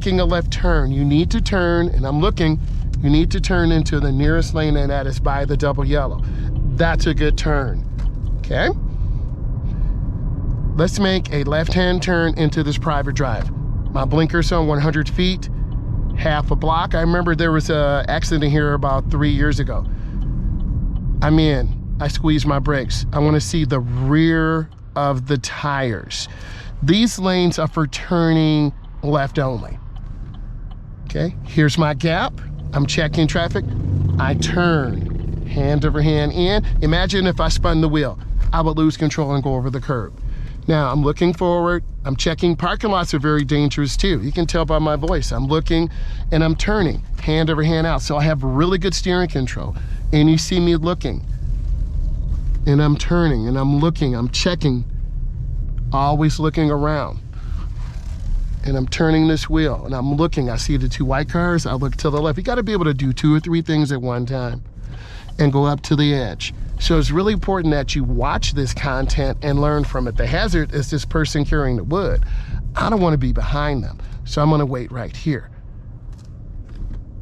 making a left turn. You need to turn, and I'm looking, you need to turn into the nearest lane, and that is by the double yellow. That's a good turn, okay? Let's make a left-hand turn into this private drive. My blinker's on 100 feet, half a block. I remember there was an accident here about 3 years ago. I'm in, I squeeze my brakes. I wanna see the rear of the tires. These lanes are for turning left only. Okay, here's my gap. I'm checking traffic. I turn, hand over hand in. Imagine if I spun the wheel. I would lose control and go over the curb. Now I'm looking forward. I'm checking. Parking lots are very dangerous too. You can tell by my voice. I'm looking and I'm turning, hand over hand out. So I have really good steering control. And you see me looking. And I'm turning and I'm looking, I'm checking, always looking around. And I'm turning this wheel and I'm looking, I see the two white cars, I look to the left. You gotta be able to do 2 or 3 things at one time and go up to the edge. So it's really important that you watch this content and learn from it. The hazard is this person carrying the wood. I don't wanna be behind them. So I'm gonna wait right here.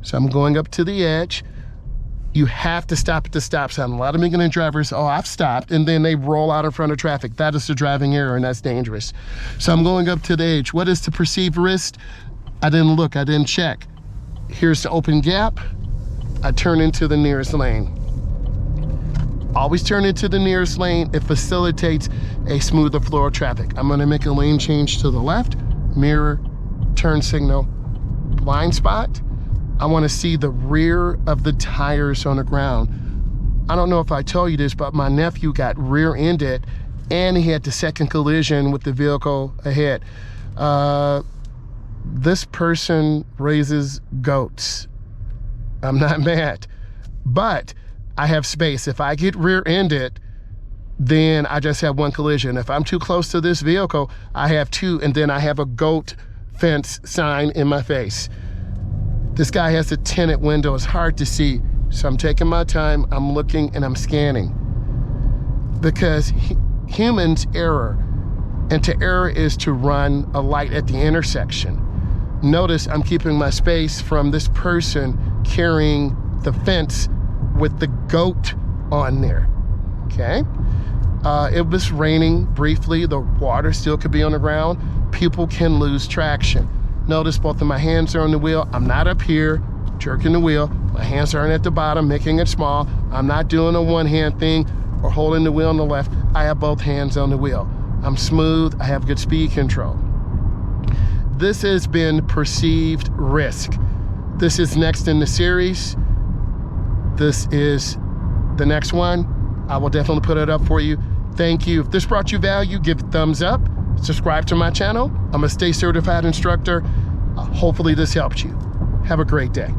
So I'm going up to the edge. You have to stop at the stop sign. A lot of beginning drivers, oh, I've stopped, and then they roll out in front of traffic. That is the driving error, and that's dangerous. So I'm going up to the edge. What is the perceived risk? I didn't look, I didn't check. Here's the open gap. I turn into the nearest lane. Always turn into the nearest lane. It facilitates a smoother flow of traffic. I'm gonna make a lane change to the left, mirror, turn signal, blind spot. I wanna see the rear of the tires on the ground. I don't know if I told you this, but my nephew got rear-ended and he had the second collision with the vehicle ahead. This person raises goats. I'm not mad, but I have space. If I get rear-ended, then I just have 1 collision. If I'm too close to this vehicle, I have 2, and then I have a goat fence sign in my face. This guy has a tinted window, it's hard to see. So I'm taking my time, I'm looking and I'm scanning. Because humans error, and to error is to run a light at the intersection. Notice I'm keeping my space from this person carrying the fence with the goat on there, okay? It was raining briefly, the water still could be on the ground. People can lose traction. Notice both of my hands are on the wheel. I'm not up here jerking the wheel. My hands aren't at the bottom, making it small. I'm not doing a one-hand thing or holding the wheel on the left. I have both hands on the wheel. I'm smooth, I have good speed control. This has been Perceived Risk. This is next in the series. This is the next one. I will definitely put it up for you. Thank you. If this brought you value, give it a thumbs up. Subscribe to my channel. I'm a Stay Certified instructor. Hopefully this helps you. Have a great day.